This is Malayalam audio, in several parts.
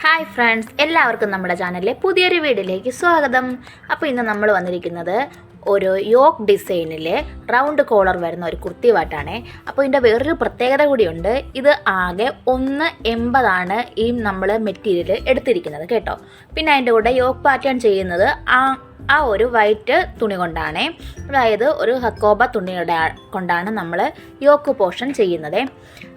ഹായ് ഫ്രണ്ട്സ്, എല്ലാവർക്കും നമ്മുടെ ചാനലിലെ പുതിയൊരു വീഡിയോയിലേക്ക് സ്വാഗതം. അപ്പോൾ ഇന്ന് നമ്മൾ വന്നിരിക്കുന്നത് ഒരു യോക്ക് ഡിസൈനിൽ റൗണ്ട് കോളർ വരുന്ന ഒരു കുർത്തി വാട്ടാണ്. അപ്പോൾ ഇതിൻ്റെ വേറൊരു പ്രത്യേകത കൂടിയുണ്ട്. ഇത് ആകെ 1.80 ഈ നമ്മൾ മെറ്റീരിയൽ എടുത്തിരിക്കുന്നത് കേട്ടോ. പിന്നെ അതിൻ്റെ കൂടെ യോക്ക് പാറ്റേൺ ചെയ്യുന്നത് ആ ഒരു വൈറ്റ് തുണി കൊണ്ടാണ്, അതായത് ഒരു ഹക്കോബ തുണിയുടെ കൊണ്ടാണ് നമ്മൾ യോക്ക് പോർഷൻ ചെയ്യുന്നത്.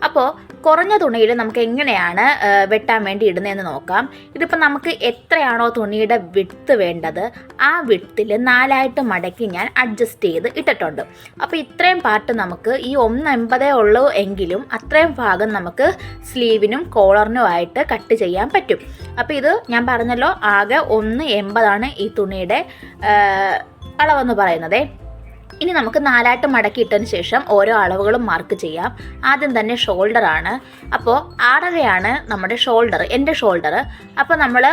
അപ്പോൾ കുറഞ്ഞ തുണിയിൽ നമുക്ക് എങ്ങനെയാണ് വെട്ടാൻ വേണ്ടി ഇടുന്നതെന്ന് നോക്കാം. ഇതിപ്പോൾ നമുക്ക് എത്രയാണോ തുണിയുടെ വിഡ്ത്ത് വേണ്ടത് ആ വിഡ്ത്തിൽ 4 മടക്കി ഞാൻ അഡ്ജസ്റ്റ് ചെയ്ത് ഇട്ടിട്ടുണ്ട്. അപ്പോൾ ഇത്രയും പാർട്ട് നമുക്ക് ഈ 1.80 ഉള്ളൂ എങ്കിലും അത്രയും ഭാഗം നമുക്ക് സ്ലീവിനും കോളറിനുമായിട്ട് കട്ട് ചെയ്യാൻ പറ്റും. അപ്പോൾ ഇത് ഞാൻ പറഞ്ഞല്ലോ, ആകെ 1.80 ഈ തുണിയുടെ അളവെന്ന് പറയുന്നത്. ഇനി നമുക്ക് 4 മടക്കി ഇട്ടതിന് ശേഷം ഓരോ അളവുകളും മാർക്ക് ചെയ്യാം. ആദ്യം തന്നെ ഷോൾഡറാണ്. അപ്പോൾ 6.5 നമ്മുടെ ഷോൾഡർ, എൻ്റെ ഷോൾഡർ. അപ്പോൾ നമ്മൾ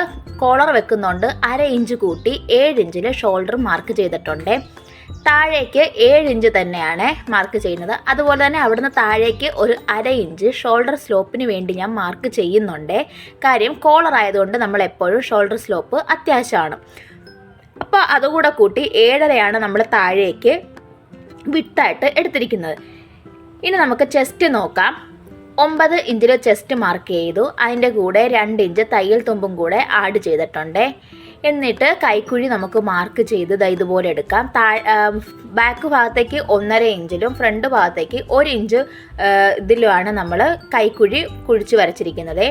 കോളർ വെക്കുന്നുണ്ട് 1/2 ഇഞ്ച് കൂട്ടി 7 ഇഞ്ചിൽ ഷോൾഡർ മാർക്ക് ചെയ്തിട്ടുണ്ട്. താഴേക്ക് 7 ഇഞ്ച് തന്നെയാണ് മാർക്ക് ചെയ്യുന്നത്. അതുപോലെ തന്നെ അവിടുന്ന് താഴേക്ക് ഒരു 1/2 ഇഞ്ച് ഷോൾഡർ സ്ലോപ്പിന് വേണ്ടി ഞാൻ മാർക്ക് ചെയ്യുന്നുണ്ട്. കാര്യം കോളർ ആയതുകൊണ്ട് നമ്മൾ എപ്പോഴും ഷോൾഡർ സ്ലോപ്പ് അത്യാവശ്യമാണ്. അപ്പോൾ അതുകൂടെ കൂട്ടി 7.5 നമ്മൾ താഴേക്ക് വിട്ടായിട്ട് എടുത്തിരിക്കുന്നത്. ഇനി നമുക്ക് ചെസ്റ്റ് നോക്കാം. 9 ഇഞ്ചിൽ ചെസ്റ്റ് മാർക്ക് ചെയ്തു. അതിൻ്റെ കൂടെ 2 ഇഞ്ച് തയ്യൽ തുമ്പും കൂടെ ആഡ് ചെയ്തിട്ടുണ്ട്. എന്നിട്ട് കൈക്കുഴി നമുക്ക് മാർക്ക് ചെയ്ത് ഇതുപോലെ എടുക്കാം. ബാക്ക് ഭാഗത്തേക്ക് 1.5 ഇഞ്ചിലും ഫ്രണ്ട് ഭാഗത്തേക്ക് 1 ഇഞ്ച് ഇതിലുമാണ് നമ്മൾ കൈക്കുഴി കുഴിച്ച് വരച്ചിരിക്കുന്നത്.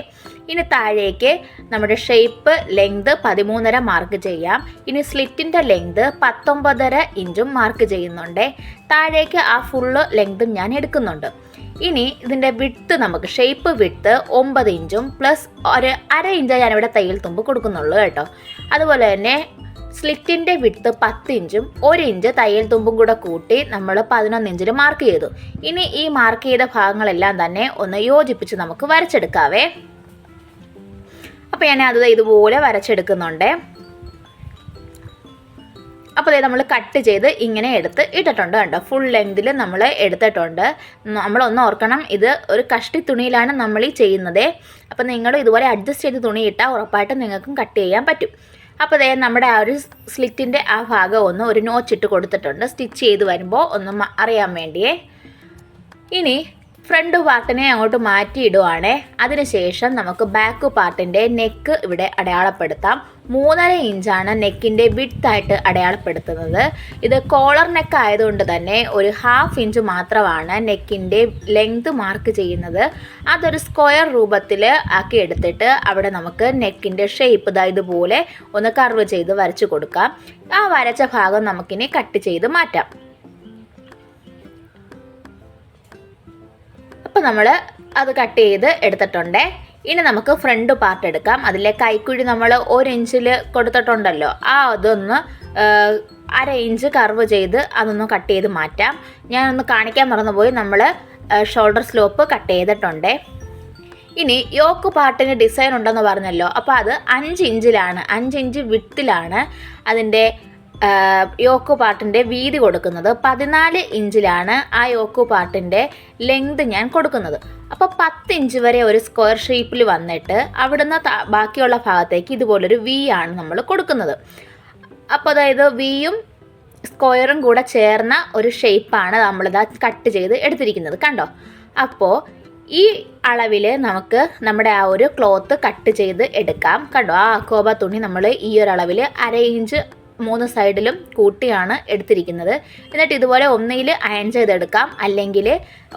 ഇനി താഴേക്ക് നമ്മുടെ ഷേപ്പ് ലെങ്ത് 13.5 മാർക്ക് ചെയ്യാം. ഇനി സ്ലിറ്റിൻ്റെ ലെങ്ത് 19.5 ഇഞ്ചും മാർക്ക് ചെയ്യുന്നുണ്ട്. താഴേക്ക് ആ ഫുള്ള് ലെങ്തും ഞാൻ എടുക്കുന്നുണ്ട്. ഇനി ഇതിൻ്റെ വിഡ്ത്ത് നമുക്ക് ഷേപ്പ് വിഡ്ത്ത് 9 ഇഞ്ചും പ്ലസ് ഒരു 1/2 ഇഞ്ച് ഞാനിവിടെ തയ്യൽ തുമ്പ് കൊടുക്കുന്നുള്ളൂ കേട്ടോ. അതുപോലെ തന്നെ സ്ലിറ്റിൻ്റെ വിഡ്ത്ത് 10 ഇഞ്ചും 1 ഇഞ്ച് തയ്യൽ തുമ്പും കൂടെ കൂട്ടി നമ്മൾ 11 ഇഞ്ചിൽ മാർക്ക് ചെയ്തു. ഇനി ഈ മാർക്ക് ചെയ്ത ഭാഗങ്ങളെല്ലാം തന്നെ ഒന്ന് യോജിപ്പിച്ച് നമുക്ക് വരച്ചെടുക്കാവേ. അപ്പോൾ ഞാൻ അത് ഇതുപോലെ വരച്ചെടുക്കുന്നുണ്ട്. അപ്പോൾ നമ്മൾ കട്ട് ചെയ്ത് ഇങ്ങനെ എടുത്ത് ഇട്ടിട്ടുണ്ട് കണ്ടോ. ഫുൾ ലെങ്തിൽ നമ്മൾ എടുത്തിട്ടുണ്ട്. നമ്മളൊന്ന് ഓർക്കണം, ഇത് ഒരു കഷ്ടി തുണിയിലാണ് നമ്മൾ ഈ ചെയ്യുന്നത്. അപ്പോൾ നിങ്ങൾ ഇതുപോലെ അഡ്ജസ്റ്റ് ചെയ്ത് തുണി ഇട്ടാൽ ഉറപ്പായിട്ടും നിങ്ങൾക്കും കട്ട് ചെയ്യാൻ പറ്റും. അപ്പോൾ നമ്മുടെ ആ ഒരു സ്ലിറ്റിൻ്റെ ആ ഭാഗം ഒന്ന് ഒരു നോച്ചിട്ട് കൊടുത്തിട്ടുണ്ട്, സ്റ്റിച്ച് ചെയ്ത് വരുമ്പോൾ ഒന്ന് അറിയാൻ വേണ്ടിയേ. ഇനി ഫ്രണ്ട് പാർട്ടിനെ അങ്ങോട്ട് മാറ്റി ഇടുവാണേ. അതിനുശേഷം നമുക്ക് ബാക്ക് പാർട്ടിൻ്റെ നെക്ക് ഇവിടെ അടയാളപ്പെടുത്താം. 3.5 ഇഞ്ചാണ് നെക്കിൻ്റെ വിഡ്ത്തായിട്ട് അടയാളപ്പെടുത്തുന്നത്. ഇത് കോളർ നെക്ക് ആയതുകൊണ്ട് തന്നെ ഒരു 1/2 ഇഞ്ച് മാത്രമാണ് നെക്കിൻ്റെ ലെങ്ത് മാർക്ക് ചെയ്യുന്നത്. അതൊരു സ്ക്വയർ രൂപത്തിൽ ആക്കി എടുത്തിട്ട് അവിടെ നമുക്ക് നെക്കിൻ്റെ ഷേപ്പ് ഇതുപോലെ ഒന്ന് കർവ് ചെയ്ത് വരച്ച് കൊടുക്കാം. ആ വരച്ച ഭാഗം നമുക്കിനി കട്ട് ചെയ്ത് മാറ്റാം. അപ്പോൾ നമ്മൾ അത് കട്ട് ചെയ്ത് എടുത്തിട്ടുണ്ട്. ഇനി നമുക്ക് ഫ്രണ്ട് പാർട്ട് എടുക്കാം. അതിലെ കൈക്കുഴി നമ്മൾ 1 ഇഞ്ചിൽ കൊടുത്തിട്ടുണ്ടല്ലോ, അതൊന്ന് 1/2 ഇഞ്ച് കർവ് ചെയ്ത് അതൊന്ന് കട്ട് ചെയ്ത് മാറ്റാം. ഞാനൊന്ന് കാണിക്കാൻ മറന്നുപോയി, നമ്മൾ ഷോൾഡർ സ്ലോപ്പ് കട്ട് ചെയ്തിട്ടുണ്ട്. ഇനി യോക്ക് പാർട്ടിന് ഡിസൈൻ ഉണ്ടെന്ന് പറഞ്ഞല്ലോ, അപ്പോൾ അത് 5 ഇഞ്ചിലാണ്, 5 ഇഞ്ച് വിഡ്ത്തിലാണ് അതിൻ്റെ യോക്ക് പാർട്ടിൻ്റെ വീതി കൊടുക്കുന്നത്. 14 ഇഞ്ചിലാണ് ആ യോക്ക് പാർട്ടിൻ്റെ ലെങ്ത് ഞാൻ കൊടുക്കുന്നത്. അപ്പോൾ 10 ഇഞ്ച് വരെ ഒരു സ്ക്വയർ ഷേപ്പിൽ വന്നിട്ട് അവിടുന്ന് ബാക്കിയുള്ള ഭാഗത്തേക്ക് ഇതുപോലൊരു വി ആണ് നമ്മൾ കൊടുക്കുന്നത്. അപ്പോൾ അതായത് വിയും സ്ക്വയറും കൂടെ ചേർന്ന ഒരു ഷേപ്പാണ് നമ്മളിത് കട്ട് ചെയ്ത് എടുത്തിരിക്കുന്നത് കണ്ടോ. അപ്പോൾ ഈ അളവിൽ നമുക്ക് നമ്മുടെ ആ ഒരു ക്ലോത്ത് കട്ട് ചെയ്ത് എടുക്കാം കണ്ടോ. ആ അക്കോബ തുണി നമ്മൾ ഈ ഒരു അളവിൽ 1/2 ഇഞ്ച് 3 സൈഡിലും കൂട്ടിയാണ് എടുത്തിരിക്കുന്നത്. എന്നിട്ട് ഇതുപോലെ ഒന്നിൽ അയൺ ചെയ്തെടുക്കാം, അല്ലെങ്കിൽ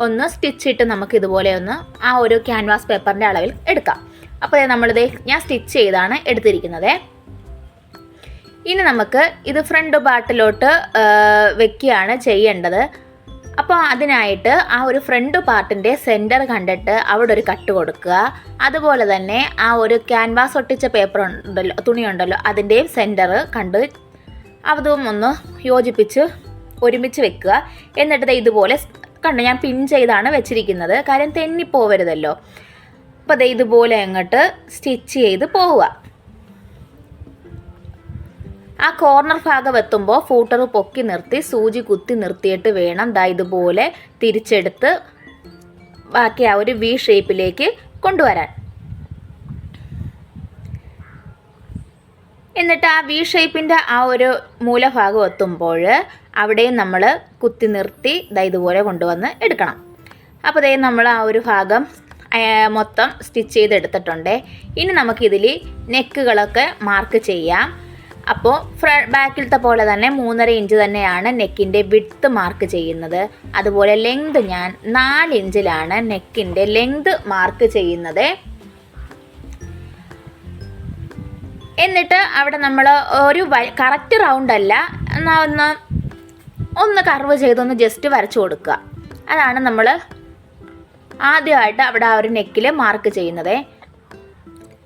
ഒന്ന് സ്റ്റിച്ചിട്ട് നമുക്ക് ഇതുപോലെ ഒന്ന് ആ ഒരു ക്യാൻവാസ് പേപ്പറിൻ്റെ അളവിൽ എടുക്കാം. അപ്പോൾ ഞാൻ സ്റ്റിച്ച് ചെയ്താണ് എടുത്തിരിക്കുന്നത്. ഇനി നമുക്ക് ഇത് ഫ്രണ്ട് പാർട്ടിലോട്ട് വെക്കുകയാണ് ചെയ്യേണ്ടത്. അപ്പോൾ അതിനായിട്ട് ആ ഒരു ഫ്രണ്ട് പാർട്ടിൻ്റെ സെൻറ്റർ കണ്ടിട്ട് അവിടെ ഒരു കട്ട് കൊടുക്കുക. അതുപോലെ തന്നെ ആ ഒരു ക്യാൻവാസ് ഒട്ടിച്ച പേപ്പർ ഉണ്ടല്ലോ, തുണിയുണ്ടല്ലോ, അതിൻ്റെയും സെൻറ്റർ കണ്ട് അതും ഒന്ന് യോജിപ്പിച്ച് ഒരുമിച്ച് വെക്കുക. എന്നിട്ട് ഇതുപോലെ കണ്ടോ, ഞാൻ പിൻ ചെയ്താണ് വെച്ചിരിക്കുന്നത്, കാര്യം തെന്നിപ്പോവരുതല്ലോ. അപ്പോൾ ഇതുപോലെ അങ്ങോട്ട് സ്റ്റിച്ച് ചെയ്ത് പോവുക. ആ കോർണർ ഭാഗം എത്തുമ്പോൾ ഫൂട്ടർ പൊക്കി നിർത്തി സൂചി കുത്തി നിർത്തിയിട്ട് വേണം ഇതുപോലെ തിരിച്ചെടുത്ത് ബാക്കി ആ ഒരു വി ഷേപ്പിലേക്ക് കൊണ്ടുവരാൻ. എന്നിട്ട് ആ വി ഷേപ്പിൻ്റെ ആ ഒരു മൂലഭാഗം എത്തുമ്പോൾ അവിടെയും നമ്മൾ കുത്തി നിർത്തി ഇതുപോലെ കൊണ്ടുവന്ന് എടുക്കണം. അപ്പോൾ നമ്മൾ ആ ഒരു ഭാഗം മൊത്തം സ്റ്റിച്ച് ചെയ്തെടുത്തിട്ടുണ്ട്. ഇനി നമുക്കിതിൽ നെക്കുകളൊക്കെ മാർക്ക് ചെയ്യാം. അപ്പോൾ ബാക്കിലത്തെ പോലെ തന്നെ 3.5 ഇഞ്ച് തന്നെയാണ് നെക്കിൻ്റെ വിഡ്ത്ത് മാർക്ക് ചെയ്യുന്നത്. അതുപോലെ ലെങ്ത് ഞാൻ 4 ഇഞ്ചിലാണ് നെക്കിൻ്റെ ലെങ്ത് മാർക്ക് ചെയ്യുന്നത്. എന്നിട്ട് അവിടെ നമ്മൾ ഒരു കറക്റ്റ് റൗണ്ട് അല്ല, എന്നാൽ ഒന്ന് കർവ് ചെയ്തൊന്ന് ജസ്റ്റ് വരച്ചു കൊടുക്കുക. അതാണ് നമ്മൾ ആദ്യമായിട്ട് അവിടെ ആ ഒരു നെക്കിൽ മാർക്ക് ചെയ്യുന്നത്.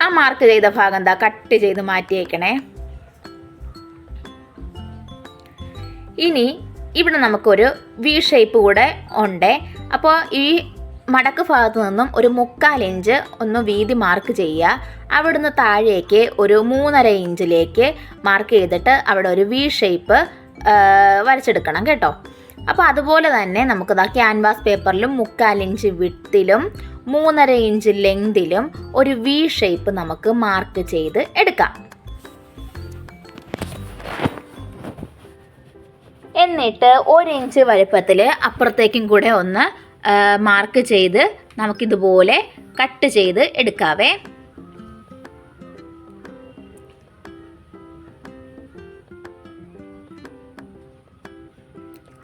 ആ മാർക്ക് ചെയ്ത ഭാഗം കട്ട് ചെയ്ത് മാറ്റിയേക്കണേ. ഇനി ഇവിടെ നമുക്കൊരു വി ഷേപ്പ് കൂടെ ഉണ്ട്. അപ്പോൾ ഈ മടക്ക് ഭാഗത്ത് നിന്നും ഒരു 3/4 ഇഞ്ച് ഒന്ന് വീതി മാർക്ക് ചെയ്യുക. അവിടുന്ന് താഴേക്ക് ഒരു 3.5 ഇഞ്ചിലേക്ക് മാർക്ക് ചെയ്തിട്ട് അവിടെ ഒരു വി ഷേപ്പ് വരച്ചെടുക്കണം കേട്ടോ. അപ്പോൾ അതുപോലെ തന്നെ നമുക്ക് ക്യാൻവാസ് പേപ്പറിലും 3/4 ഇഞ്ച് വിഡ്ത്തിലും 3.5 ഇഞ്ച് ലെങ്തിലും ഒരു വി ഷേപ്പ് നമുക്ക് മാർക്ക് ചെയ്ത് എടുക്കാം. എന്നിട്ട് 1 ഇഞ്ച് വലുപ്പത്തിൽ അപ്പുറത്തേക്കും കൂടെ ഒന്ന് മാർക്ക് ചെയ്ത് നമുക്കിതുപോലെ കട്ട് ചെയ്ത് എടുക്കാവേ.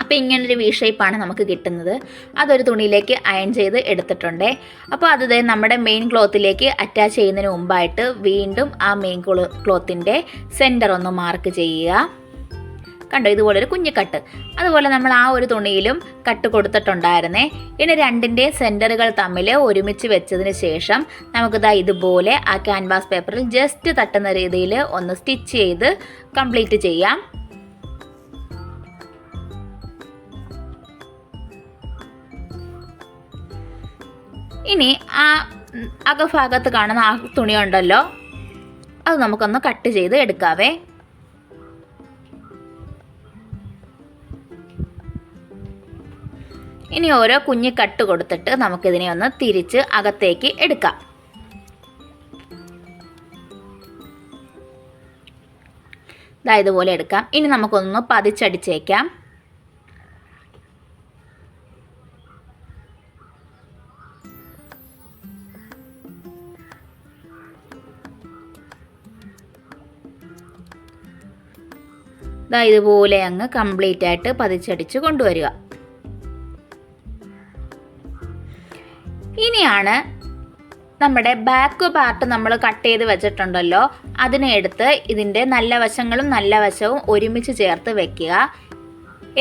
അപ്പോൾ ഇങ്ങനൊരു വി ഷേപ്പാണ് നമുക്ക് കിട്ടുന്നത്. അതൊരു തുണിയിലേക്ക് അയൺ ചെയ്ത് എടുത്തിട്ടുണ്ട്. അപ്പോൾ അത് നമ്മുടെ മെയിൻ ക്ലോത്തിലേക്ക് അറ്റാച്ച് ചെയ്യുന്നതിന് മുമ്പായിട്ട് വീണ്ടും ആ മെയിൻ ക്ലോത്തിൻ്റെ സെൻറ്റർ ഒന്ന് മാർക്ക് ചെയ്യുക. കണ്ടോ, ഇതുപോലൊരു കുഞ്ഞു കട്ട്. അതുപോലെ നമ്മൾ ആ ഒരു തുണിയിലും കട്ട് കൊടുത്തിട്ടുണ്ടായിരുന്നേ. ഇനി രണ്ടിൻ്റെ സെൻറ്ററുകൾ തമ്മിൽ ഒരുമിച്ച് വെച്ചതിന് ശേഷം നമുക്ക് ഇതുപോലെ ആ ക്യാൻവാസ് പേപ്പറിൽ ജസ്റ്റ് തട്ടുന്ന രീതിയിൽ ഒന്ന് സ്റ്റിച്ച് ചെയ്ത് കംപ്ലീറ്റ് ചെയ്യാം. ഇനി ആ അകഭാഗത്ത് കാണുന്ന ആ തുണി ഉണ്ടല്ലോ, അത് നമുക്കൊന്ന് കട്ട് ചെയ്ത് എടുക്കാവേ. ഇനി ഓരോ കുഞ്ഞു കട്ട് കൊടുത്തിട്ട് നമുക്കിതിനെ ഒന്ന് തിരിച്ച് അകത്തേക്ക് എടുക്കാം. ഇതുപോലെ എടുക്കാം. ഇനി നമുക്കൊന്ന് പതിച്ചടിച്ചേക്കാം. ഇതുപോലെ അങ്ങ് കംപ്ലീറ്റ് ആയിട്ട് പതിച്ചടിച്ച് കൊണ്ടുവരിക. ഇനിയാണ് നമ്മുടെ ബാക്ക് പാർട്ട് നമ്മൾ കട്ട് ചെയ്ത് വെച്ചിട്ടുണ്ടല്ലോ, അതിനെ എടുത്ത് ഇതിൻ്റെ നല്ല വശങ്ങളും നല്ല വശവും ഒരുമിച്ച് ചേർത്ത് വെക്കുക.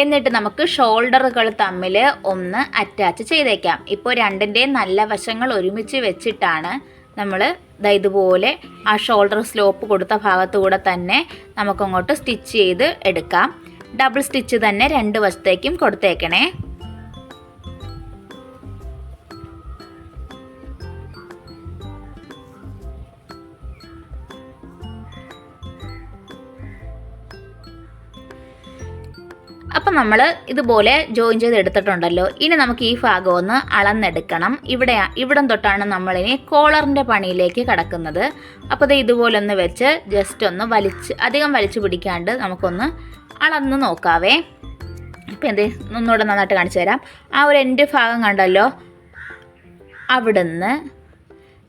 എന്നിട്ട് നമുക്ക് ഷോൾഡറുകൾ തമ്മിൽ ഒന്ന് അറ്റാച്ച് ചെയ്തേക്കാം. ഇപ്പോൾ രണ്ടിൻ്റെ നല്ല വശങ്ങൾ ഒരുമിച്ച് വെച്ചിട്ടാണ് നമ്മൾ ഇതുപോലെ ആ ഷോൾഡർ സ്ലോപ്പ് കൊടുത്ത ഭാഗത്തുകൂടെ തന്നെ നമുക്കങ്ങോട്ട് സ്റ്റിച്ച് ചെയ്ത് എടുക്കാം. ഡബിൾ സ്റ്റിച്ച് തന്നെ 2 വശത്തേക്കും കൊടുത്തേക്കണേ. അപ്പം നമ്മൾ ഇതുപോലെ ജോയിൻ ചെയ്ത് എടുത്തിട്ടുണ്ടല്ലോ. ഇനി നമുക്ക് ഈ ഭാഗം ഒന്ന് അളന്നെടുക്കണം. ഇവിടം തൊട്ടാണ് നമ്മളിനി കോളറിൻ്റെ പണിയിലേക്ക് കടക്കുന്നത്. അപ്പോൾ ഇതുപോലെ ഒന്ന് വെച്ച് ജസ്റ്റ് ഒന്ന് അധികം വലിച്ചു പിടിക്കാണ്ട് നമുക്കൊന്ന് അളന്ന് നോക്കാവേ. അപ്പോൾ ഒന്നുകൂടെ നന്നായിട്ട് കാണിച്ചു തരാം. ആ ഒരു എൻഡ് ഭാഗം കണ്ടല്ലോ, അവിടുന്ന്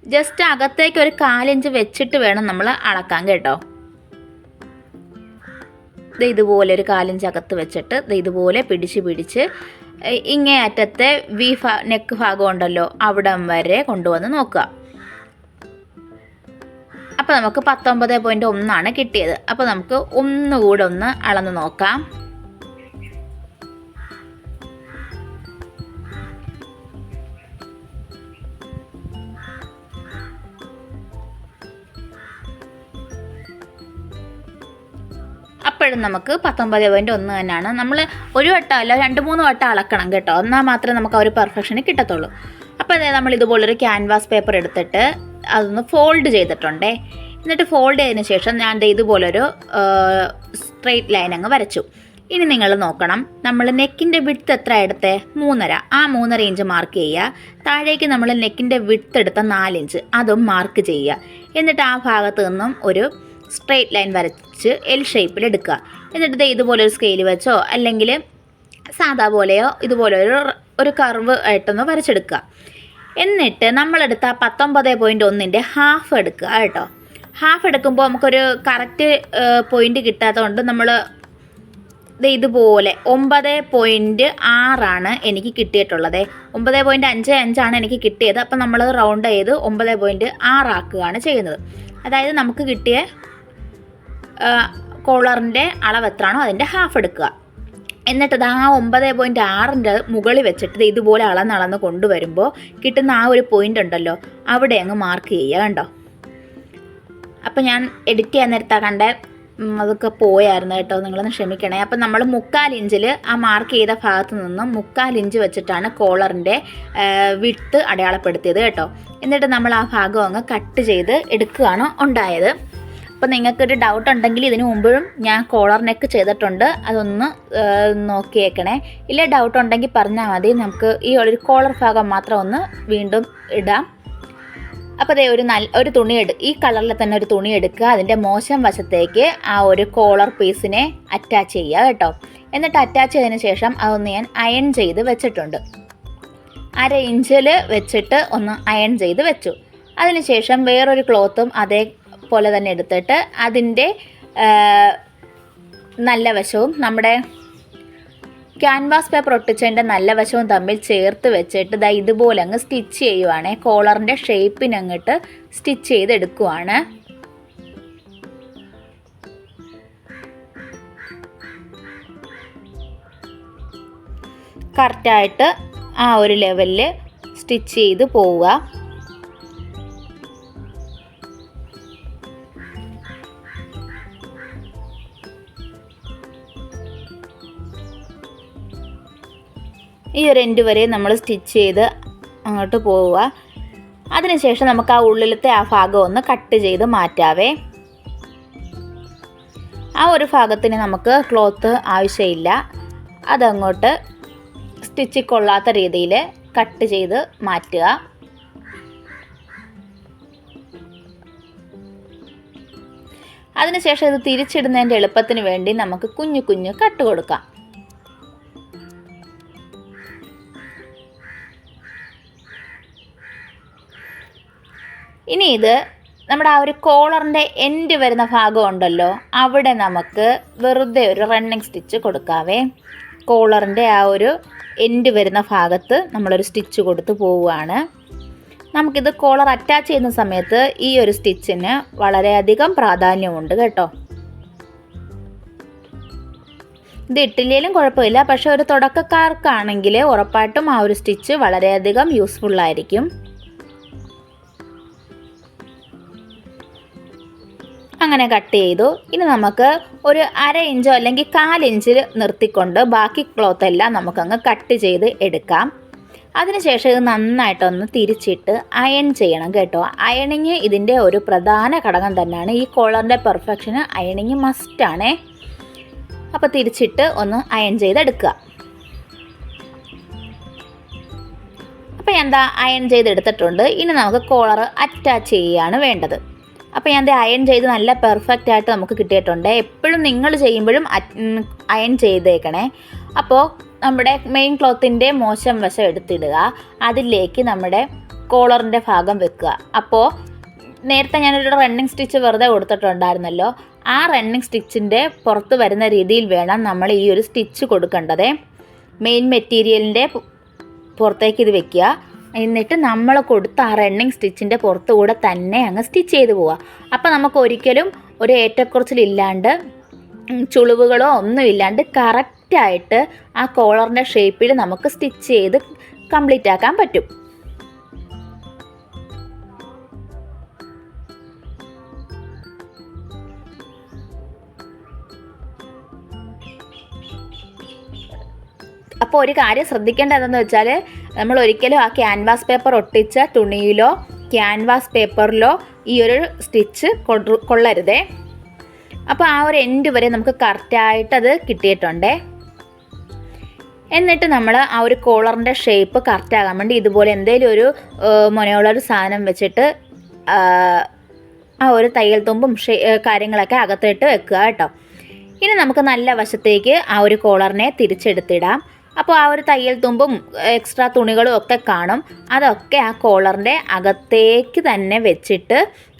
ജസ്റ്റ് അകത്തേക്ക് ഒരു 1/4 ഇഞ്ച് വെച്ചിട്ട് വേണം നമ്മൾ അളക്കാൻ കേട്ടോ. ഇതുപോലെ ഒരു 1/4 ഇഞ്ച് അകത്ത് വെച്ചിട്ട് ഇതുപോലെ പിടിച്ച് ഇങ്ങേ അറ്റത്തെ നെക്ക് ഭാഗം ഉണ്ടല്ലോ, അവിടം വരെ കൊണ്ടുവന്ന് നോക്കുക. അപ്പോൾ നമുക്ക് 19.1 കിട്ടിയത്. അപ്പോൾ നമുക്ക് ഒന്നുകൂടെ ഒന്ന് അളന്ന് നോക്കാം. അപ്പോഴും നമുക്ക് 19.1 തന്നെയാണ്. നമ്മൾ ഒരു വട്ടം അല്ല 2-3 വട്ടം അളക്കണം കേട്ടോ, എന്നാൽ മാത്രമേ നമുക്ക് ആ ഒരു പെർഫെക്ഷന് കിട്ടത്തുള്ളൂ. അപ്പോൾ നമ്മൾ ഇതുപോലൊരു ക്യാൻവാസ് പേപ്പർ എടുത്തിട്ട് അതൊന്ന് ഫോൾഡ് ചെയ്തിട്ടുണ്ടേ. എന്നിട്ട് ഫോൾഡ് ചെയ്തതിന് ശേഷം ഞാൻ ഇതുപോലൊരു സ്ട്രെയിറ്റ് ലൈൻ അങ്ങ് വരച്ചു. ഇനി നിങ്ങൾ നോക്കണം, നമ്മൾ നെക്കിൻ്റെ വിഡ്ത്ത് എത്ര എടുത്തേ? 3.5. ആ 3.5 ഇഞ്ച് മാർക്ക് ചെയ്യുക. താഴേക്ക് നമ്മൾ നെക്കിൻ്റെ വിഡ്ത്ത് എടുത്ത 4 ഇഞ്ച് അതും മാർക്ക് ചെയ്യുക. എന്നിട്ട് ആ ഭാഗത്ത് നിന്നും ഒരു സ്ട്രെയിറ്റ് ലൈൻ വരച്ച് എൽ ഷേപ്പിൽ എടുക്കുക. എന്നിട്ട് ഇതുപോലൊരു സ്കെയിൽ വെച്ചോ അല്ലെങ്കിൽ സാധാ പോലെയോ ഇതുപോലെ ഒരു കർവ് ആയിട്ടൊന്ന് വരച്ചെടുക്കുക. എന്നിട്ട് നമ്മളെടുത്ത 19.1 ഹാഫ് എടുക്കുക കേട്ടോ. ഹാഫ് എടുക്കുമ്പോൾ നമുക്കൊരു കറക്റ്റ് പോയിൻ്റ് കിട്ടാത്തതുകൊണ്ട് നമ്മൾ ഇതുപോലെ 9.6 എനിക്ക് കിട്ടിയിട്ടുള്ളത്. 9.55 എനിക്ക് കിട്ടിയത്. അപ്പം നമ്മൾ റൗണ്ട് ചെയ്ത് 9.6 ആക്കുകയാണ് ചെയ്യുന്നത്. അതായത് നമുക്ക് കിട്ടിയ കോളറിൻ്റെ അളവ് എത്രയാണോ അതിൻ്റെ ഹാഫ് എടുക്കുക. എന്നിട്ട് ആ 9.6 മുകളിൽ വെച്ചിട്ട് ഇതുപോലെ അളന്ന് കൊണ്ടുവരുമ്പോൾ കിട്ടുന്ന ആ ഒരു പോയിൻ്റ് ഉണ്ടല്ലോ, അവിടെ അങ്ങ് മാർക്ക് ചെയ്യുക കണ്ടോ. അപ്പം ഞാൻ എഡിറ്റ് ചെയ്യാൻ നേരത്താ കണ്ടേ അതൊക്കെ പോയായിരുന്നു കേട്ടോ, നിങ്ങളൊന്ന് ക്ഷമിക്കണേ. അപ്പം നമ്മൾ 3/4 ഇഞ്ചിൽ ആ മാർക്ക് ചെയ്ത ഭാഗത്ത് നിന്നും 3/4 ഇഞ്ച് വെച്ചിട്ടാണ് കോളറിൻ്റെ വിഡ്ത്ത് അടയാളപ്പെടുത്തിയത് കേട്ടോ. എന്നിട്ട് നമ്മൾ ആ ഭാഗം അങ്ങ് കട്ട് ചെയ്ത് എടുക്കുകയാണ് ഉണ്ടായത്. അപ്പം നിങ്ങൾക്കൊരു ഡൗട്ട് ഉണ്ടെങ്കിൽ ഇതിനു മുമ്പും ഞാൻ കോളർ നെക്ക് ചെയ്തിട്ടുണ്ട്, അതൊന്ന് നോക്കിയേക്കണേ. ഇല്ല ഡൗട്ട് ഉണ്ടെങ്കിൽ പറഞ്ഞാൽ മതി, നമുക്ക് ഈ ഒരു കോളർ ഭാഗം മാത്രം ഒന്ന് വീണ്ടും ഇടാം. അപ്പോൾ ഒരു തുണി ഈ കളറിൽ തന്നെ ഒരു തുണി എടുക്കുക. അതിൻ്റെ മോശം വശത്തേക്ക് ആ ഒരു കോളർ പീസിനെ അറ്റാച്ച് ചെയ്യുക കേട്ടോ. എന്നിട്ട് അറ്റാച്ച് ചെയ്തതിന് ശേഷം അതൊന്ന് ഞാൻ അയൺ ചെയ്ത് വെച്ചിട്ടുണ്ട്. 1/2 ഇഞ്ചിൽ വെച്ചിട്ട് ഒന്ന് അയൺ ചെയ്ത് വെച്ചു. അതിനുശേഷം വേറൊരു ക്ലോത്തും അതേപോലെ തന്നെ എടുത്തിട്ട് അതിൻ്റെ നല്ല വശവും നമ്മുടെ ക്യാൻവാസ് പേപ്പർ ഒട്ടിച്ചതിൻ്റെ നല്ല വശവും തമ്മിൽ ചേർത്ത് വെച്ചിട്ട് ഇതുപോലെ അങ്ങ് സ്റ്റിച്ച് ചെയ്യുവാണ്. കോളറിൻ്റെ ഷേപ്പിനങ്ങോട്ട് സ്റ്റിച്ച് ചെയ്തെടുക്കുവാണ്. കറക്റ്റായിട്ട് ആ ഒരു ലെവലിൽ സ്റ്റിച്ച് ചെയ്ത് പോവുക. ഈ ഒരു എൻഡ് വരെ നമ്മൾ സ്റ്റിച്ച് ചെയ്ത് അങ്ങോട്ട് പോവുക. അതിനുശേഷം നമുക്ക് ആ ഉള്ളിലത്തെ ആ ഭാഗം ഒന്ന് കട്ട് ചെയ്ത് മാറ്റാവേ. ആ ഒരു ഭാഗത്തിന് നമുക്ക് ക്ലോത്ത് ആവശ്യമില്ല, അതങ്ങോട്ട് സ്റ്റിച്ച് കൊള്ളാത്ത രീതിയിൽ കട്ട് ചെയ്ത് മാറ്റുക. അതിനുശേഷം ഇത് തിരിച്ചിടുന്നതിൻ്റെ എളുപ്പത്തിന് വേണ്ടി നമുക്ക് കുഞ്ഞു കുഞ്ഞു കട്ട് കൊടുക്കാം. ഇനി ഇത് നമ്മുടെ ആ ഒരു കോളറിൻ്റെ എൻഡ് വരുന്ന ഭാഗം ഉണ്ടല്ലോ, അവിടെ നമുക്ക് വെറുതെ ഒരു റണ്ണിങ് സ്റ്റിച്ച് കൊടുക്കാവേ. കോളറിൻ്റെ ആ ഒരു എൻഡ് വരുന്ന ഭാഗത്ത് നമ്മളൊരു സ്റ്റിച്ച് കൊടുത്ത് പോവുകയാണ്. നമുക്കിത് കോളർ അറ്റാച്ച് ചെയ്യുന്ന സമയത്ത് ഈ ഒരു സ്റ്റിച്ചിന് വളരെയധികം പ്രാധാന്യമുണ്ട് കേട്ടോ. ഇത് ഇട്ടില്ലെങ്കിലും കുഴപ്പമില്ല, പക്ഷെ ഒരു തുടക്കക്കാർക്കാണെങ്കിൽ ഉറപ്പായിട്ടും ആ ഒരു സ്റ്റിച്ച് വളരെയധികം യൂസ്ഫുള്ളായിരിക്കും. അങ്ങനെ കട്ട് ചെയ്തു. ഇനി നമുക്ക് ഒരു 1/2 ഇഞ്ചോ അല്ലെങ്കിൽ 1/4 ഇഞ്ചിൽ നിർത്തിക്കൊണ്ട് ബാക്കി ക്ലോത്ത് എല്ലാം നമുക്കങ്ങ് കട്ട് ചെയ്ത് എടുക്കാം. അതിനുശേഷം ഇത് നന്നായിട്ടൊന്ന് തിരിച്ചിട്ട് അയൺ ചെയ്യണം കേട്ടോ. അയണിങ് ഇതിൻ്റെ ഒരു പ്രധാന ഘടകം തന്നെയാണ്. ഈ കോളറിൻ്റെ പെർഫെക്ഷന് അയണിങ് മസ്റ്റാണേ. അപ്പോൾ തിരിച്ചിട്ട് ഒന്ന് അയൺ ചെയ്തെടുക്കുക. അപ്പോൾ എന്താ അയൺ ചെയ്തെടുത്തിട്ടുണ്ട്. ഇനി നമുക്ക് കോളർ അറ്റാച്ച് ചെയ്യുകയാണ് വേണ്ടത്. അപ്പോൾ ഞാൻ അയൺ ചെയ്ത് നല്ല പെർഫെക്റ്റ് ആയിട്ട് നമുക്ക് കിട്ടിയിട്ടുണ്ട്. എപ്പോഴും നിങ്ങൾ ചെയ്യുമ്പോഴും അയൺ ചെയ്തേക്കണേ. അപ്പോൾ നമ്മുടെ മെയിൻ ക്ലോത്തിൻ്റെ മോശം വശം എടുത്തിടുക, അതിലേക്ക് നമ്മുടെ കോളറിൻ്റെ ഭാഗം വെക്കുക. അപ്പോൾ നേരത്തെ ഞാനൊരു റണ്ണിങ് സ്റ്റിച്ച് വെറുതെ കൊടുത്തിട്ടുണ്ടായിരുന്നല്ലോ, ആ റണ്ണിങ് സ്റ്റിച്ചിൻ്റെ പുറത്ത് വരുന്ന രീതിയിൽ വേണം നമ്മൾ ഈ ഒരു സ്റ്റിച്ച് കൊടുക്കേണ്ടത്. മെയിൻ മെറ്റീരിയലിൻ്റെ പുറത്തേക്ക് ഇത് വെക്കുക. എന്നിട്ട് നമ്മൾ കൊടുത്ത ആ റണ്ണിങ് സ്റ്റിച്ചിൻ്റെ പുറത്തുകൂടെ തന്നെ അങ്ങ് സ്റ്റിച്ച് ചെയ്ത് പോവുക. അപ്പോൾ നമുക്ക് ഒരിക്കലും ഒരു ഏറ്റക്കുറച്ചിലില്ലാണ്ട് ചുളിവുകളോ ഒന്നും ഇല്ലാണ്ട് കറക്റ്റായിട്ട് ആ കോളറിൻ്റെ ഷേപ്പിൽ നമുക്ക് സ്റ്റിച്ച് ചെയ്ത് കംപ്ലീറ്റ് ആക്കാൻ പറ്റും. അപ്പോൾ ഒരു കാര്യം ശ്രദ്ധിക്കേണ്ടതെന്ന് വെച്ചാൽ നമ്മൾ ഒരിക്കലും ആ ക്യാൻവാസ് പേപ്പർ ഒട്ടിച്ച തുണിയിലോ ക്യാൻവാസ് പേപ്പറിലോ ഈ ഒരു സ്റ്റിച്ച് കൊള്ളരുതേ. അപ്പോൾ ആ ഒരു എൻഡ് വരെ നമുക്ക് കറക്റ്റായിട്ടത് കിട്ടിയിട്ടുണ്ട്. എന്നിട്ട് നമ്മൾ ആ ഒരു കോളറിൻ്റെ ഷേപ്പ് കറക്റ്റാകാൻ വേണ്ടി ഇതുപോലെ എന്തെങ്കിലും ഒരു മുനയുള്ളൊരു സാധനം വെച്ചിട്ട് ആ ഒരു തയ്യൽ തുമ്പും കാര്യങ്ങളൊക്കെ അകത്തിട്ട് വെക്കുക കേട്ടോ. ഇനി നമുക്ക് നല്ല വശത്തേക്ക് ആ ഒരു കോളറിനെ തിരിച്ചെടുത്തിടാം. അപ്പോൾ ആ ഒരു തയ്യൽ തുമ്പും എക്സ്ട്രാ തുണികളും ഒക്കെ കാണും. അതൊക്കെ ആ കോളറിൻ്റെ അകത്തേക്ക് തന്നെ വെച്ചിട്ട്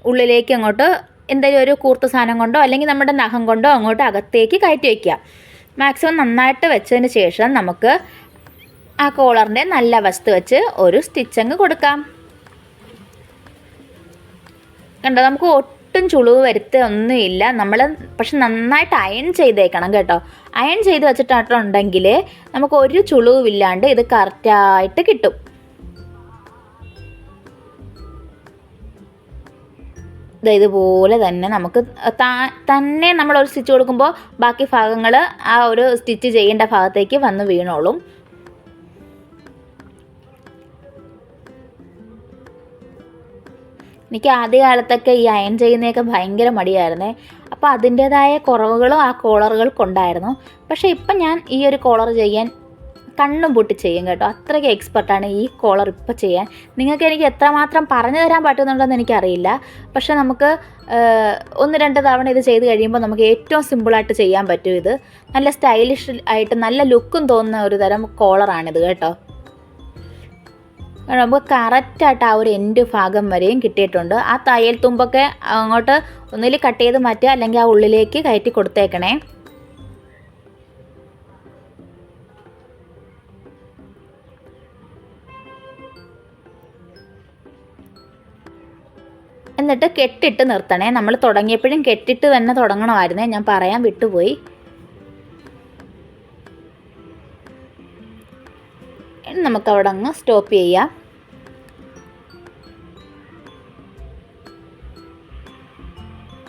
ഉള്ളിലേക്ക് അങ്ങോട്ട് എന്തെങ്കിലും ഒരു കൂർത്ത സാധനം കൊണ്ടോ അല്ലെങ്കിൽ നമ്മുടെ നഖം കൊണ്ടോ അങ്ങോട്ട് അകത്തേക്ക് കയറ്റി വയ്ക്കുക. മാക്സിമം നന്നായിട്ട് വെച്ചതിന് ശേഷം നമുക്ക് ആ കോളറിൻ്റെ നല്ല വശത്ത് വെച്ച് ഒരു സ്റ്റിച്ചങ്ങ് കൊടുക്കാം. കണ്ടോ, നമുക്ക് ഒട്ടും ചുളിവ് വരുത്തൊന്നുമില്ല. നമ്മൾ പക്ഷെ നന്നായിട്ട് അയൺ ചെയ്തേക്കണം കേട്ടോ. അയൺ ചെയ്ത് വെച്ചിട്ടുണ്ടെങ്കിൽ നമുക്ക് ഒരു ചുളിവില്ലാണ്ട് ഇത് കറക്റ്റായിട്ട് കിട്ടും. ഇതുപോലെ തന്നെ നമുക്ക് തന്നെ നമ്മളൊരു സ്റ്റിച്ച് കൊടുക്കുമ്പോൾ ബാക്കി ഭാഗങ്ങൾ ആ ഒരു സ്റ്റിച്ച് ചെയ്യേണ്ട ഭാഗത്തേക്ക് വന്ന് വീണോളും. എനിക്ക് ആദ്യകാലത്തൊക്കെ ഈ അയൺ ചെയ്യുന്നതൊക്കെ ഭയങ്കര മടിയായിരുന്നേ. അപ്പോൾ അതിൻ്റേതായ കുറവുകളും ആ കോളറുകൾക്കുണ്ടായിരുന്നു. പക്ഷേ ഇപ്പം ഞാൻ ഈ ഒരു കോളർ ചെയ്യാൻ കണ്ണും പൊട്ടി ചെയ്യും കേട്ടോ. അത്രയ്ക്ക് എക്സ്പെർട്ടാണ് ഈ കോളർ ഇപ്പം ചെയ്യാൻ. നിങ്ങൾക്ക് എനിക്ക് എത്രമാത്രം പറഞ്ഞു തരാൻ പറ്റുന്നുണ്ടെന്ന് എനിക്കറിയില്ല. പക്ഷേ നമുക്ക് 1-2 തവണ ഇത് ചെയ്ത് കഴിയുമ്പോൾ നമുക്ക് ഏറ്റവും സിമ്പിളായിട്ട് ചെയ്യാൻ പറ്റും. ഇത് നല്ല സ്റ്റൈലിഷ് ആയിട്ട് നല്ല ലുക്കും തോന്നുന്ന ഒരു തരം കോളറാണിത് കേട്ടോ. നമുക്ക് കറക്റ്റായിട്ട് ആ ഒരു എൻഡ് ഭാഗം വരെയും കിട്ടിയിട്ടുണ്ട്. ആ തയ്യൽ തുമ്പൊക്കെ അങ്ങോട്ട് ഒന്നിൽ കട്ട് ചെയ്ത് മാറ്റുക, അല്ലെങ്കിൽ ആ ഉള്ളിലേക്ക് കയറ്റി കൊടുത്തേക്കണേ. എന്നിട്ട് കെട്ടിട്ട് നിർത്തണേ. നമ്മൾ തുടങ്ങിയപ്പോഴും കെട്ടിട്ട് തന്നെ തുടങ്ങണമായിരുന്നേ, ഞാൻ പറയാൻ വിട്ടുപോയി. നമുക്കവിടെ അങ്ങ് സ്റ്റോപ്പ് ചെയ്യാം.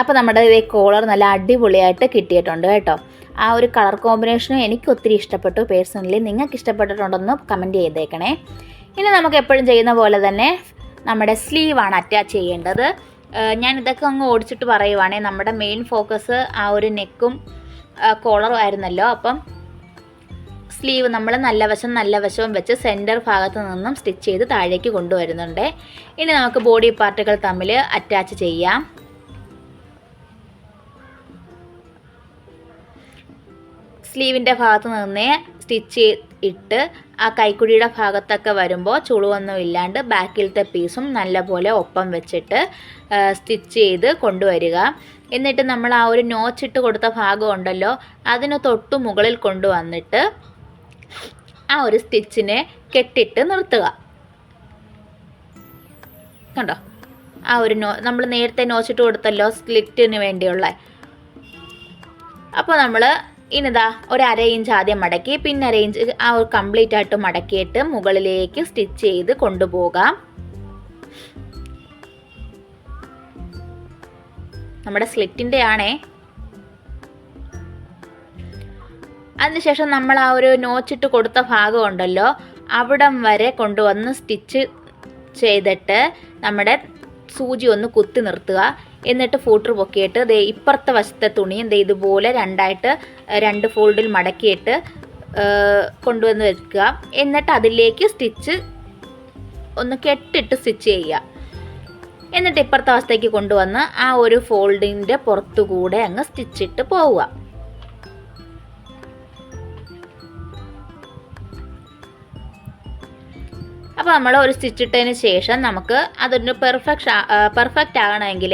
അപ്പോൾ നമ്മുടെ ഈ കോളർ നല്ല അടിപൊളിയായിട്ട് കിട്ടിയിട്ടുണ്ട് കേട്ടോ. ആ ഒരു കളർ കോമ്പിനേഷനും എനിക്ക് ഒത്തിരി ഇഷ്ടപ്പെട്ടു പേഴ്സണലി. നിങ്ങൾക്ക് ഇഷ്ടപ്പെട്ടിട്ടുണ്ടെന്ന് കമൻറ്റ് ചെയ്തേക്കണേ. ഇനി നമുക്ക് എപ്പോഴും ചെയ്യുന്ന പോലെ തന്നെ നമ്മുടെ സ്ലീവാണ് അറ്റാച്ച് ചെയ്യേണ്ടത്. ഞാൻ ഇതൊക്കെ അങ്ങ് ഓടിച്ചിട്ട് പറയുവാണേ, നമ്മുടെ മെയിൻ ഫോക്കസ് ആ ഒരു നെക്കും കോളറും ആയിരുന്നല്ലോ. അപ്പം സ്ലീവ് നമ്മൾ നല്ല വശവും വെച്ച് സെൻറ്റർ ഭാഗത്ത് നിന്നും സ്റ്റിച്ച് ചെയ്ത് താഴേക്ക് കൊണ്ടുവരുന്നുണ്ട്. ഇനി നമുക്ക് ബോഡി പാർട്ടുകൾ തമ്മിൽ അറ്റാച്ച് ചെയ്യാം. സ്ലീവിൻ്റെ ഭാഗത്ത് നിന്നേ സ്റ്റിച്ച് ഇട്ട് ആ കൈക്കുഴിയുടെ ഭാഗത്തൊക്കെ വരുമ്പോൾ ചുളിവൊന്നും ഇല്ലാണ്ട് ബാക്കിലത്തെ പീസും നല്ലപോലെ ഒപ്പം വെച്ചിട്ട് സ്റ്റിച്ച് ചെയ്ത് കൊണ്ടുവരിക. എന്നിട്ട് നമ്മൾ ആ ഒരു നോച്ചിട്ട് കൊടുത്ത ഭാഗം ഉണ്ടല്ലോ, അതിന് തൊട്ട് മുകളിൽ കൊണ്ടുവന്നിട്ട് ആ ഒരു സ്റ്റിച്ചിനെ കെട്ടിട്ട് നിർത്തുക. കണ്ടോ, ആ ഒരു നമ്മൾ നേരത്തെ നോച്ചിട്ട് കൊടുത്തല്ലോ സ്ലിറ്റിന് വേണ്ടിയുള്ള. അപ്പോൾ നമ്മൾ ഇനിതാ ഒരു 1/2 ഇഞ്ച് ആദ്യം മടക്കി, പിന്നെ 1/2 ഇഞ്ച് ആ ഒരു കംപ്ലീറ്റ് ആയിട്ട് മടക്കിയിട്ട് മുകളിലേക്ക് സ്റ്റിച്ച് ചെയ്ത് കൊണ്ടുപോകാം. നമ്മുടെ സ്ലിറ്റിൻ്റെ ആണേ. അതിനുശേഷം നമ്മൾ ആ ഒരു നോച്ചിട്ട് കൊടുത്ത ഭാഗം ഉണ്ടല്ലോ, അവിടം വരെ കൊണ്ടുവന്ന് സ്റ്റിച്ച് ചെയ്തിട്ട് നമ്മുടെ സൂചി ഒന്ന് കുത്തി നിർത്തുക. എന്നിട്ട് ഫൂട്ടർ പൊക്കിയിട്ട് ഇപ്പുറത്തെ വശത്തെ തുണിയും ഇതുപോലെ 2 ഫോൾഡിൽ മടക്കിയിട്ട് കൊണ്ടുവന്ന് വെക്കുക. എന്നിട്ട് അതിലേക്ക് സ്റ്റിച്ച് ഒന്ന് കെട്ടിട്ട് സ്റ്റിച്ച് ചെയ്യുക. എന്നിട്ട് ഇപ്പുറത്തെ വശത്തേക്ക് കൊണ്ടുവന്ന് ആ ഒരു ഫോൾഡിൻ്റെ പുറത്തുകൂടെ അങ്ങ് സ്റ്റിച്ചിട്ട് പോവുക. അപ്പോൾ നമ്മൾ ഒരു സ്റ്റിച്ച് ഇട്ടതിന് ശേഷം നമുക്ക് അതൊരു പെർഫെക്റ്റ് ആകണമെങ്കിൽ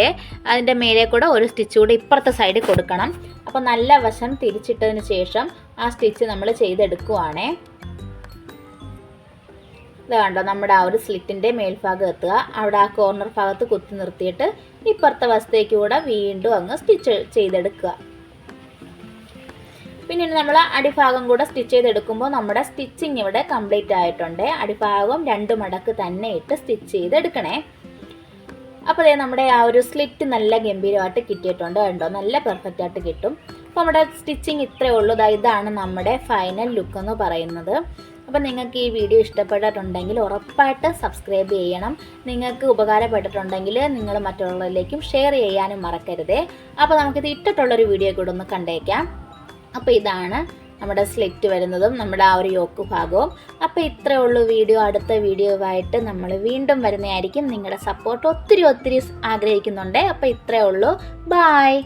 അതിൻ്റെ മേലെ കൂടെ ഒരു സ്റ്റിച്ച് കൂടി ഇപ്പുറത്തെ സൈഡിൽ കൊടുക്കണം. അപ്പോൾ നല്ല വശം തിരിച്ചിട്ടതിന് ശേഷം ആ സ്റ്റിച്ച് നമ്മൾ ചെയ്തെടുക്കുവാണേ. ഇത് കണ്ടോ, നമ്മുടെ ആ ഒരു സ്ലിറ്റിൻ്റെ മേൽഭാഗം എത്തുക, അവിടെ ആ കോർണർ ഭാഗത്ത് കുത്തി നിർത്തിയിട്ട് ഇപ്പുറത്തെ വശത്തേക്ക് കൂടെ വീണ്ടും അങ്ങ് സ്റ്റിച്ച് ചെയ്തെടുക്കുക. പിന്നെ നമ്മൾ അടിഭാഗം കൂടെ സ്റ്റിച്ച് ചെയ്തെടുക്കുമ്പോൾ നമ്മുടെ സ്റ്റിച്ചിങ് ഇവിടെ കംപ്ലീറ്റ് ആയിട്ടുണ്ട്. അടിഭാഗം 2 മടക്ക് തന്നെ ഇട്ട് സ്റ്റിച്ച് ചെയ്തെടുക്കണേ. അപ്പോൾ നമ്മുടെ ആ ഒരു സ്ലിറ്റ് നല്ല ഗംഭീരമായിട്ട് കിട്ടിയിട്ടുണ്ട് കണ്ടോ, നല്ല പെർഫെക്റ്റ് ആയിട്ട് കിട്ടും. അപ്പോൾ നമ്മുടെ സ്റ്റിച്ചിങ് ഇത്രയേ ഉള്ളൂ. ഇതാണ് നമ്മുടെ ഫൈനൽ ലുക്ക് എന്ന് പറയുന്നത്. അപ്പോൾ നിങ്ങൾക്ക് ഈ വീഡിയോ ഇഷ്ടപ്പെട്ടിട്ടുണ്ടെങ്കിൽ ഉറപ്പായിട്ട് സബ്സ്ക്രൈബ് ചെയ്യണം. നിങ്ങൾക്ക് ഉപകാരപ്പെട്ടിട്ടുണ്ടെങ്കിൽ നിങ്ങൾ മറ്റുള്ളവരിലേക്കും ഷെയർ ചെയ്യാനും മറക്കരുതേ. അപ്പോൾ നമുക്കിത് ഇട്ടിട്ടുള്ളൊരു വീഡിയോ കൂടെ ഒന്ന് കണ്ടേക്കാം. അപ്പോൾ ഇതാണ് നമ്മുടെ സ്ലിറ്റ് വരുന്നതും നമ്മുടെ ആ ഒരു യോക്ക് ഭാഗവും. അപ്പോൾ ഇത്രയേ ഉള്ളൂ വീഡിയോ. അടുത്ത വീഡിയോയുമായിട്ട് നമ്മൾ വീണ്ടും വരുന്നതായിരിക്കും. നിങ്ങളുടെ സപ്പോർട്ട് ഒത്തിരി ആഗ്രഹിക്കുന്നുണ്ട്. അപ്പോൾ ഇത്രയേ ഉള്ളൂ. ബായ്.